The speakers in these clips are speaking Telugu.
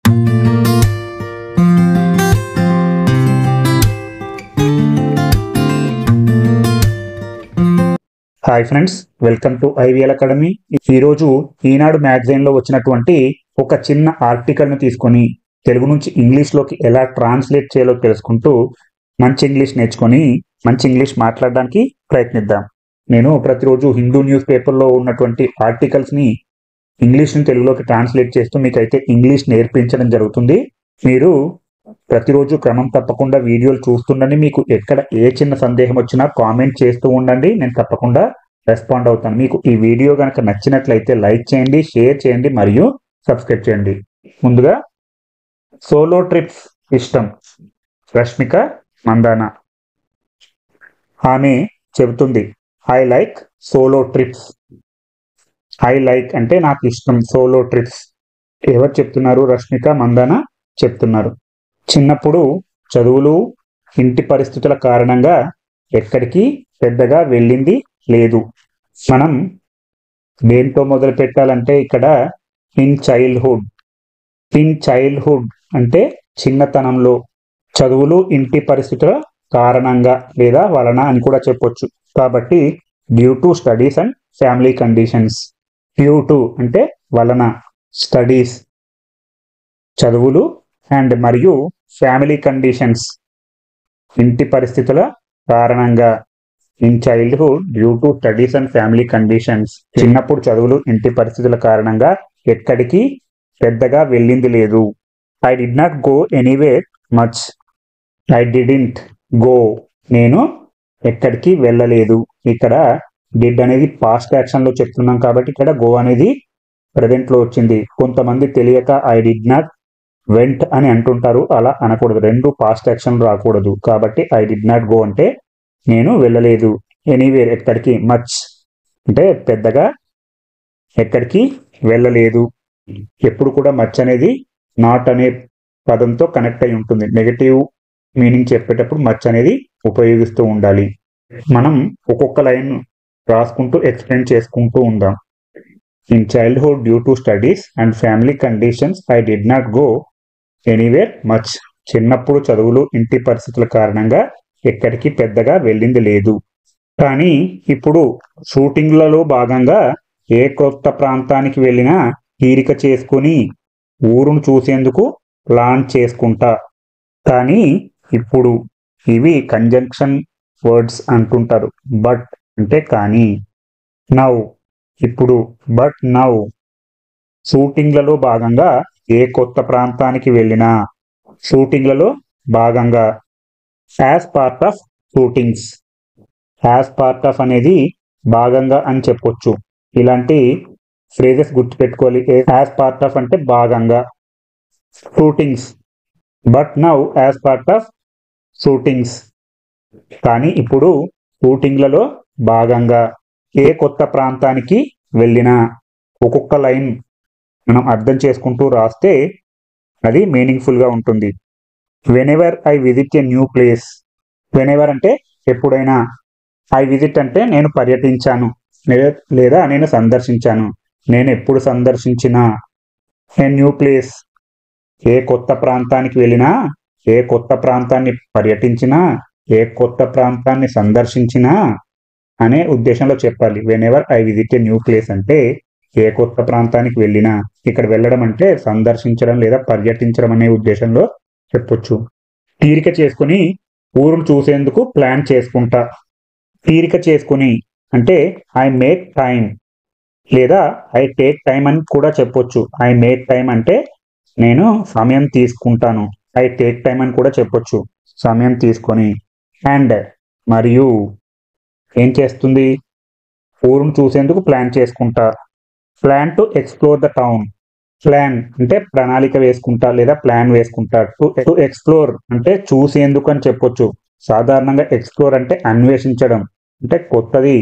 Hi friends, welcome to IVL academy. ఈరోజు ఈనాడు మ్యాగజైన్లో వచ్చినటువంటి ఒక చిన్న ఆర్టికల్ను తీసుకొని తెలుగు నుంచి ఇంగ్లీష్లోకి ఎలా ట్రాన్స్లేట్ చేయాలో తెలుసుకుంటూ మంచి ఇంగ్లీష్ నేర్చుకొని మంచి ఇంగ్లీష్ మాట్లాడడానికి ప్రయత్నిద్దాం. నేను ప్రతిరోజు హిందూ న్యూస్ పేపర్లో ఉన్నటువంటి ఆర్టికల్స్ని ఇంగ్లీష్ని తెలుగులోకి ట్రాన్స్లేట్ చేస్తూ మీకైతే ఇంగ్లీష్ నేర్పించడం జరుగుతుంది. మీరు ప్రతిరోజు క్రమం తప్పకుండా వీడియోలు చూస్తుండండి. మీకు ఎక్కడ ఏ చిన్న సందేహం వచ్చినా కామెంట్ చేస్తూ ఉండండి, నేను తప్పకుండా రెస్పాండ్ అవుతాను. మీకు ఈ వీడియో కనుక నచ్చినట్లయితే లైక్ చేయండి, షేర్ చేయండి మరియు సబ్స్క్రైబ్ చేయండి. ముందుగా సోలో ట్రిప్స్ ఇష్టం రష్మిక మందాన. ఆమె చెబుతుంది, I like solo trips. I like అంటే నాకు ఇష్టం, సోలో ట్రిప్స్. ఎవరు చెప్తున్నారు? రష్మిక మందాన చెప్తున్నారు. చిన్నప్పుడు చదువులు, ఇంటి పరిస్థితుల కారణంగా ఎక్కడికి పెద్దగా వెళ్ళింది లేదు. మనం దేంతో మొదలు పెట్టాలంటే ఇక్కడ ఇన్ చైల్డ్హుడ్. ఇన్ చైల్డ్హుడ్ అంటే చిన్నతనంలో. చదువులు, ఇంటి పరిస్థితుల కారణంగా లేదా వలన అని కూడా చెప్పొచ్చు. కాబట్టి due to studies and family conditions. Due to అంటే వలన, స్టడీస్ చదువులు, అండ్ మరియు ఫ్యామిలీ కండిషన్స్ ఇంటి పరిస్థితుల కారణంగా. In childhood due to studies and family conditions. చిన్నప్పుడు చదువులు, ఇంటి పరిస్థితుల కారణంగా ఎక్కడికి పెద్దగా వెళ్ళింది లేదు. I did not go anywhere much. I didn't go, నేను ఎక్కడికి వెళ్ళలేదు. ఇక్కడ డిడ్ అనేది పాస్ట్ యాక్షన్లో చెప్తున్నాం కాబట్టి ఇక్కడ గో అనేది ప్రజెంట్లో వచ్చింది. కొంతమంది తెలియక ఐ డిడ్ నాట్ వెంట్ అని అంటుంటారు, అలా అనకూడదు. రెండు పాస్ట్ యాక్షన్ రాకూడదు. కాబట్టి ఐ డిడ్ నాట్ గో అంటే నేను వెళ్ళలేదు. ఎనీవేర్ ఎక్కడికి, మచ్ అంటే పెద్దగా ఎక్కడికి వెళ్ళలేదు. ఎప్పుడు కూడా మచ్ అనేది నాట్ అనే పదంతో కనెక్ట్ అయి ఉంటుంది. నెగటివ్ మీనింగ్ చెప్పేటప్పుడు మచ్ అనేది ఉపయోగిస్తూ ఉండాలి. మనం ఒక్కొక్క లైన్ రాసుకుంటూ ఎక్స్ప్లెయిన్ చేసుకుంటూ ఉందాం. In childhood due to studies and family conditions I did not go anywhere much. చిన్నప్పుడు చదువులు, ఇంటి పరిస్థితుల కారణంగా ఎక్కడికి పెద్దగా వెళ్ళింది లేదు. కానీ ఇప్పుడు షూటింగ్లలో భాగంగా ఏ కొత్త ప్రాంతానికి వెళ్ళినా తీరిక చేసుకుని ఊరును చూసేందుకు ప్లాన్ చేసుకుంటా. కానీ ఇప్పుడు ఇవి కంజంక్షన్ వర్డ్స్ అంటుంటారు. బట్ అంటే కానీ, నౌ ఇప్పుడు, బట్ నౌ. షూటింగ్లలో భాగంగా ఏ కొత్త ప్రాంతానికి వెళ్ళినా, షూటింగ్లలో భాగంగా. As part of shootings. As part of అనేది భాగంగా అని చెప్పొచ్చు. ఇలాంటి ఫ్రేజెస్ గుర్తుపెట్టుకోవాలి. యాజ్ పార్ట్ ఆఫ్ అంటే భాగంగా, shootings. But now as part of shootings. కానీ ఇప్పుడు షూటింగ్లలో భాగంగా. ఏ కొత్త ప్రాంతానికి వెళ్ళినా. ఒక్కొక్క లైన్ మనం అర్థం చేసుకుంటూ రాస్తే అది మీనింగ్ఫుల్గా ఉంటుంది. Whenever I visit a new place. Whenever అంటే ఎప్పుడైనా. ఐ విజిట్ అంటే నేను పర్యటించాను లేదా నేను సందర్శించాను. నేను ఎప్పుడు సందర్శించినా. ఏ న్యూ ప్లేస్ ఏ కొత్త ప్రాంతానికి వెళ్ళినా, ఏ కొత్త ప్రాంతాన్ని పర్యటించినా, ఏ కొత్త ప్రాంతాన్ని సందర్శించినా అనే ఉద్దేశంలో చెప్పాలి. Whenever I visit a new place అంటే ఏ కొత్త ప్రాంతానికి వెళ్ళినా. ఇక్కడ వెళ్ళడం అంటే సందర్శించడం లేదా పర్యటించడం అనే ఉద్దేశంలో చెప్పొచ్చు. తీరిక చేసుకుని ఊరును చూసేందుకు ప్లాన్ చేసుకుంటా. తీరిక చేసుకుని అంటే ఐ మేక్ టైం లేదా ఐ టేక్ టైం అని కూడా చెప్పొచ్చు. ఐ మేక్ టైం అంటే నేను సమయం తీసుకుంటాను. ఐ టేక్ టైం అని కూడా చెప్పొచ్చు, సమయం తీసుకొని. అండ్ మరియు ఏం చేస్తుంది? ఊరును చూసేందుకు ప్లాన్ చేసుకుంటా. Plan to explore the town. Plan అంటే ప్రణాళిక వేసుకుంటా లేదా ప్లాన్ వేసుకుంటా. టు ఎక్స్ప్లోర్ అంటే చూసేందుకు అని చెప్పొచ్చు. సాధారణంగా ఎక్స్ప్లోర్ అంటే అన్వేషించడం, అంటే కొత్తది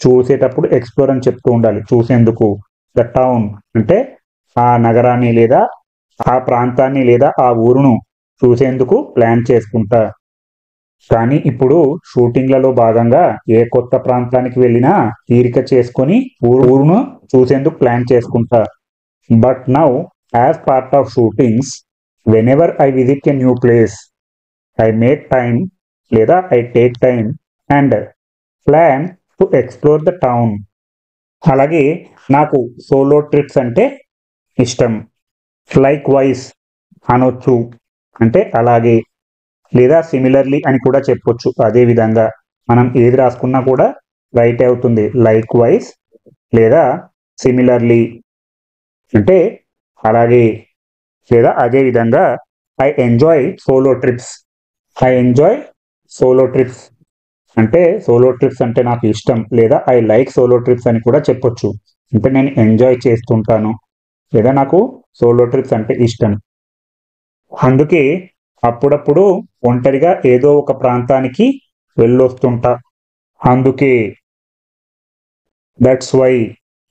చూసేటప్పుడు ఎక్స్ప్లోర్ అని చెప్తూ ఉండాలి, చూసేందుకు. ద టౌన్ అంటే ఆ నగరాన్ని లేదా ఆ ప్రాంతాన్ని లేదా ఆ ఊరును చూసేందుకు ప్లాన్ చేసుకుంటా. కానీ ఇప్పుడు షూటింగ్లలో భాగంగా ఏ కొత్త ప్రాంతానికి వెళ్ళినా తీరిక చేసుకొని ఊరును చూసేందుకు ప్లాన్ చేసుకుంటా. But now as part of shootings whenever I visit a new place I make time లేదా I take time and plan to explore the town. అలాగే నాకు సోలో ట్రిప్స్ అంటే ఇష్టం. లైక్ వైజ్ అనొచ్చు, అంటే అలాగే, లేదా సిమిలర్లీ అని కూడా చెప్పొచ్చు. అదే విధంగా మనం ఏది రాసుకున్నా కూడా రైట్ అవుతుంది. లైక్ వైజ్ లేదా సిమిలర్లీ అంటే అలాగే లేదా అదే విధంగా. I enjoy solo trips. I enjoy solo trips అంటే సోలో ట్రిప్స్ అంటే నాకు ఇష్టం, లేదా ఐ లైక్ సోలో ట్రిప్స్ అని కూడా చెప్పొచ్చు. అంటే నేను ఎంజాయ్ చేస్తుంటాను, లేదా నాకు సోలో ట్రిప్స్ అంటే ఇష్టం. అందుకే అప్పుడప్పుడు ఒంటరిగా ఏదో ఒక ప్రాంతానికి వెళ్ళొస్తుంటా. అందుకే, దట్స్ వై,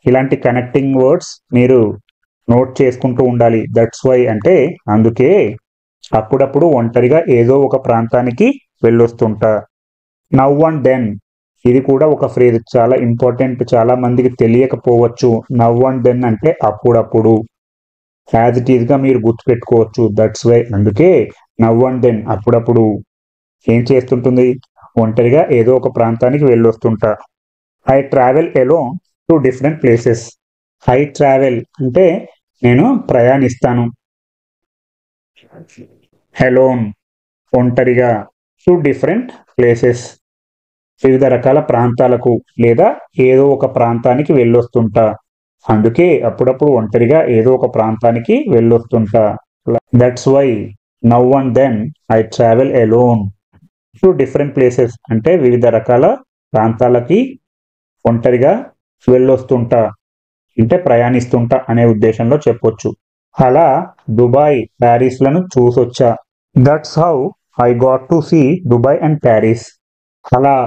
ఇలాంటి కనెక్టింగ్ వర్డ్స్ మీరు నోట్ చేసుకుంటూ ఉండాలి. దట్స్ వై అంటే అందుకే, అప్పుడప్పుడు ఒంటరిగా ఏదో ఒక ప్రాంతానికి వెళ్ళొస్తుంటా. నౌ అండ్ దెన్, ఇది కూడా ఒక ఫ్రేజ్, చాలా ఇంపార్టెంట్, చాలా మందికి తెలియకపోవచ్చు. నౌ అండ్ దెన్ అంటే అప్పుడప్పుడు, యాజ్ ఇట్ ఈస్ గా మీరు గుర్తుపెట్టుకోవచ్చు. దట్స్ వై అందుకే నౌ అండ్ దెన్ అప్పుడప్పుడు ఏం చేస్తుంటుంది, ఒంటరిగా ఏదో ఒక ప్రాంతానికి వెళ్ళొస్తుంటా. I travel alone to different places. I travel అంటే నేను ప్రయాణిస్తాను. ఎలోన్ ఒంటరిగా, టు డిఫరెంట్ ప్లేసెస్ వివిధ రకాల ప్రాంతాలకు, లేదా ఏదో ఒక ప్రాంతానికి వెళ్ళొస్తుంటా. అందుకే అప్పుడప్పుడు ఒంటరిగా ఏదో ఒక ప్రాంతానికి వెళ్ళొస్తుంటా. That's why now and then I travel alone to different places అంటే వివిధ రకాల ప్రాంతాలకి ఒంటరిగా వెళ్ళొస్తుంటా, అంటే ప్రయాణిస్తుంటా అనే ఉద్దేశంలో చెప్పొచ్చు. అలా దుబాయ్, ప్యారిస్లను చూసొచ్చా. That's how I got to see Dubai and Paris. అలా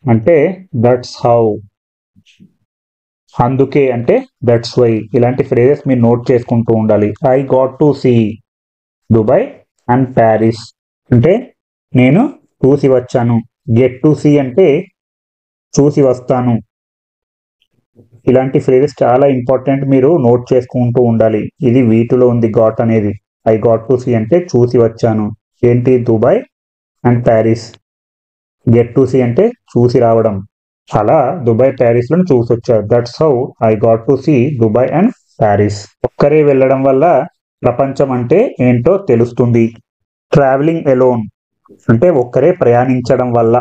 అంటే దట్స్ హౌ, అందుకే అంటే దట్స్ వై. ఇలాంటి ఫ్రేజెస్ మీరు నోట్ చేసుకుంటూ ఉండాలి. I got to see Dubai and Paris అంటే నేను చూసి వచ్చాను. గెట్ టు సీ అంటే చూసి వస్తాను. ఇలాంటి ఫ్రేజెస్ చాలా ఇంపార్టెంట్, మీరు నోట్ చేసుకుంటూ ఉండాలి. ఇది వీటిలో ఉంది గాట్ అనేది. ఐ గాట్ టు సీ అంటే చూసి వచ్చాను. ఏంటి, Dubai and Paris. Get to see అంటే చూసి రావడం. అలా దుబాయ్, ప్యారిస్ లను చూసొచ్చారు. That's how I got to see Dubai and Paris. ఒక్కరే వెళ్ళడం వల్ల ప్రపంచం అంటే ఏంటో తెలుస్తుంది. ట్రావెలింగ్ ఎలోన్ అంటే ఒక్కరే ప్రయాణించడం వల్ల.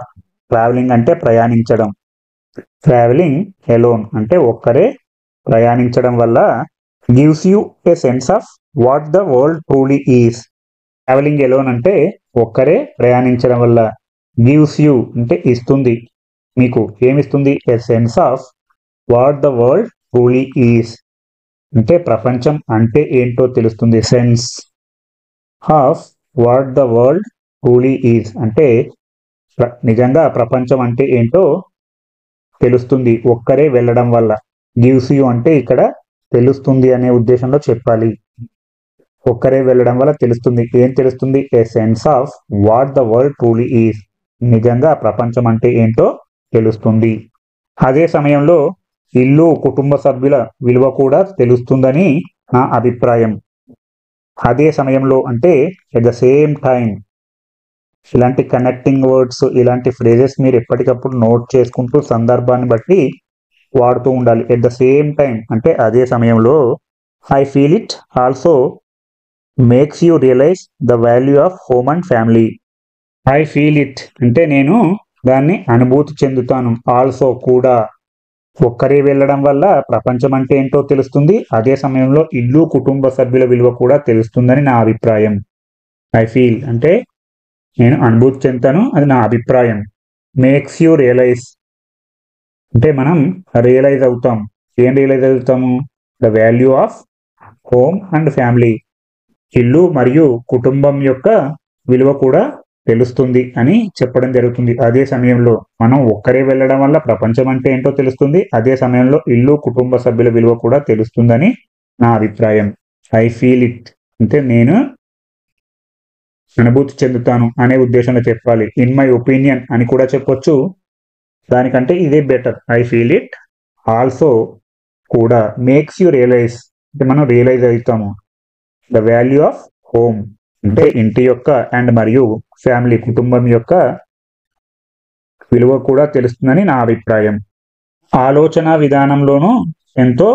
ట్రావెలింగ్ అంటే ప్రయాణించడం. ట్రావెలింగ్ ఎలోన్ అంటే ఒక్కరే ప్రయాణించడం వల్ల gives you a sense of what the world truly is. Travelling alone అంటే ఒక్కరే ప్రయాణించడం వల్ల, గివ్స్ యూ అంటే ఇస్తుంది, మీకు ఏమిస్తుంది, a sense of what the world truly is అంటే ప్రపంచం అంటే ఏంటో తెలుస్తుంది. Sense of what the world truly is అంటే నిజంగా ప్రపంచం అంటే ఏంటో తెలుస్తుంది ఒక్కరే వెళ్ళడం వల్ల. గివ్స్ యూ అంటే ఇక్కడ తెలుస్తుంది అనే ఉద్దేశంలో చెప్పాలి. ఒక్కరే వెళ్ళడం వల్ల తెలుస్తుంది. ఏం తెలుస్తుంది, a sense of what the world truly is నిజంగా ప్రపంచం అంటే ఏంటో తెలుస్తుంది. అదే సమయంలో ఇల్లు, కుటుంబ సభ్యుల విలువ కూడా తెలుస్తుందని నా అభిప్రాయం. అదే సమయంలో అంటే ఎట్ ద సేమ్ టైం. ఇలాంటి కనెక్టింగ్ వర్డ్స్, ఇలాంటి ఫ్రేజెస్ మీరు ఎప్పటికప్పుడు నోట్ చేసుకుంటూ సందర్భాన్ని బట్టి వాడుతూ ఉండాలి. ఎట్ ద సేమ్ టైం అంటే అదే సమయంలో. I feel it also makes you realise the value of home and family. I feel it అంటే నేను దాన్ని అనుభూతి చెందుతాను. ఆల్సో కూడా, ఒక్కరే వెళ్ళడం వల్ల ప్రపంచం అంటే ఏంటో తెలుస్తుంది. అదే సమయంలో ఇల్లు, కుటుంబ సభ్యుల విలువ కూడా తెలుస్తుందని నా అభిప్రాయం. ఐ ఫీల్ అంటే నేను అనుభూతి చెందుతాను, అది నా అభిప్రాయం. మేక్స్ యూ రియలైజ్ అంటే మనం రియలైజ్ అవుతాం. ఏం రియలైజ్ అవుతాము, the value of home and family. ఇల్లు మరియు కుటుంబం యొక్క విలువ కూడా తెలుస్తుంది అని చెప్పడం జరుగుతుంది. అదే సమయంలో మనం ఒక్కరే వెళ్ళడం వల్ల ప్రపంచం అంటే ఏంటో తెలుస్తుంది. అదే సమయంలో ఇల్లు, కుటుంబ సభ్యుల విలువ కూడా తెలుస్తుందని నా అభిప్రాయం. ఐ ఫీల్ ఇట్ అంటే నేను అనుభూతి చెందుతాను అనే ఉద్దేశంలో చెప్పాలి. ఇన్ మై ఒపీనియన్ అని కూడా చెప్పొచ్చు. దానికంటే ఇదే better. I feel it also కూడా మేక్స్ యూ రియలైజ్ అంటే మనం రియలైజ్ అవుతాము. ద వాల్యూ ఆఫ్ హోమ్ అంటే ఇంటి యొక్క అండ్ మరియు ఫ్యామిలీ కుటుంబం యొక్క విలువ కూడా తెలుస్తుందని నా అభిప్రాయం. ఆలోచన విధానంలోనూ ఎంతో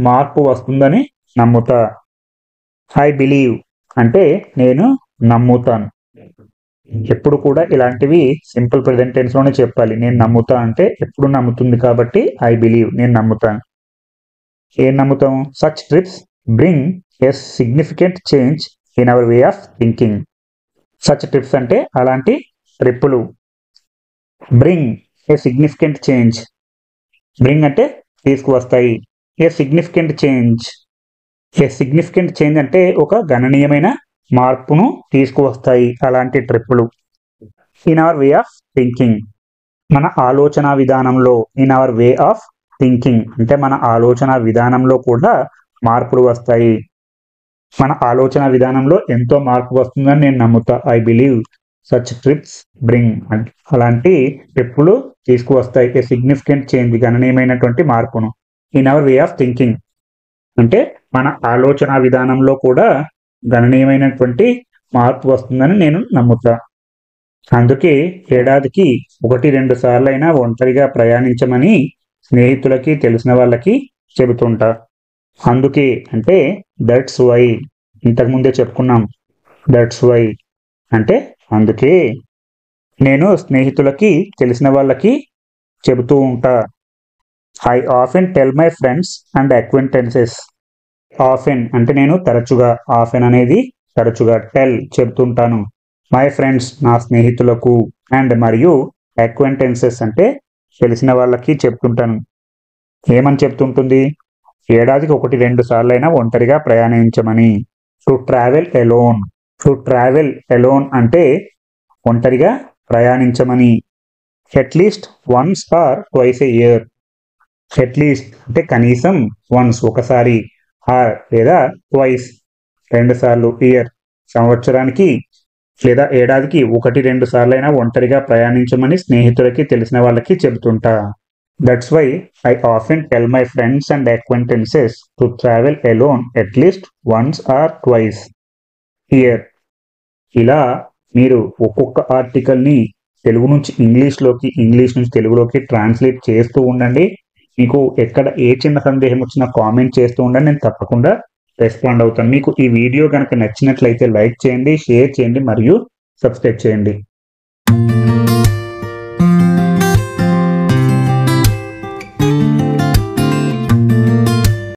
మార్పు వస్తుందని నమ్ముతా. ఐ బిలీవ్ అంటే నేను నమ్ముతాను. ఎప్పుడు కూడా ఇలాంటివి సింపుల్ ప్రెజెంట్ టెన్స్ లోనే చెప్పాలి. నేను నమ్ముతా అంటే ఎప్పుడు నమ్ముతుంది కాబట్టి ఐ బిలీవ్ నేను నమ్ముతాను. ఏం నమ్ముతాం? Such trips bring a significant change in our way of thinking. Such trips అంటే అలాంటి ట్రిప్పులు. Bring a significant change. Bring అంటే తీసుకువస్తాయి. A significant change. A significant change అంటే ఒక గణనీయమైన మార్పును తీసుకువస్తాయి అలాంటి ట్రిప్పులు. In our way of thinking మన ఆలోచన విధానంలో. In our way of thinking అంటే మన ఆలోచన విధానంలో కూడా మార్పులు వస్తాయి. మన ఆలోచన విధానంలో ఎంతో మార్పు వస్తుందని నేను నమ్ముతా. I believe such trips bring అలాంటి ట్రిప్పులు తీసుకువస్తాయి ఏ సిగ్నిఫికెంట్ చేంజ్ గణనీయమైనటువంటి మార్పును. In our way of thinking అంటే మన ఆలోచన విధానంలో కూడా గణనీయమైనటువంటి మార్పు వస్తుందని నేను నమ్ముతా. అందుకే ఏడాదికి 1-2 సార్లైనా ఒంటరిగా ప్రయాణించమని స్నేహితులకి తెలిసిన వాళ్ళకి చెబుతుంటా. అందుకే అంటే దట్స్ వై. ఇంతకుముందే చెప్పుకున్నాం. దట్స్ వై అంటే అందుకే నేను స్నేహితులకి తెలిసిన వాళ్ళకి చెబుతూ ఉంటా. I often tell my friends and acquaintances. Often అంటే నేను తరచుగా. ఆఫెన్ అనేది తరచుగా. టెల్ చెబుతుంటాను. మై ఫ్రెండ్స్ నా స్నేహితులకు అండ్ మరియు అక్వైంటెన్సెస్ అంటే తెలిసిన వాళ్ళకి చెప్తుంటాను. ఏమని చెప్తుంటుంది? ఏడాదికి 1-2 సార్లైనా ఒంటరిగా ప్రయాణించమని. To travel alone. To travel alone అంటే ఒంటరిగా ప్రయాణించమని. At least once or twice a year. At least అంటే కనీసం వన్స్ ఒకసారి ఆర్ లేదా ట్వైస్ 2 సార్లు ఇయర్ సంవత్సరానికి లేదా ఏడాదికి 1-2 సార్లైనా ఒంటరిగా ప్రయాణించమని స్నేహితులకి తెలిసిన వాళ్ళకి చెబుతుంటా. That's why I often tell my friends and acquaintances to travel alone at least once or twice year. ఇలా మీరు ఒక్కొక్క ఆర్టికల్ని తెలుగు నుంచి ఇంగ్లీష్లోకి, ఇంగ్లీష్ నుంచి తెలుగులోకి ట్రాన్స్లేట్ చేస్తూ ఉండండి. మీకు ఎక్కడ ఏ చిన్న సందేహం వచ్చినా కామెంట్ చేస్తూ ఉండండి. నేను తప్పకుండా రెస్పాండ్ అవుతాను. మీకు ఈ వీడియో కనుక నచ్చినట్లయితే లైక్ చేయండి, షేర్ చేయండి మరియు సబ్స్క్రైబ్ చేయండి.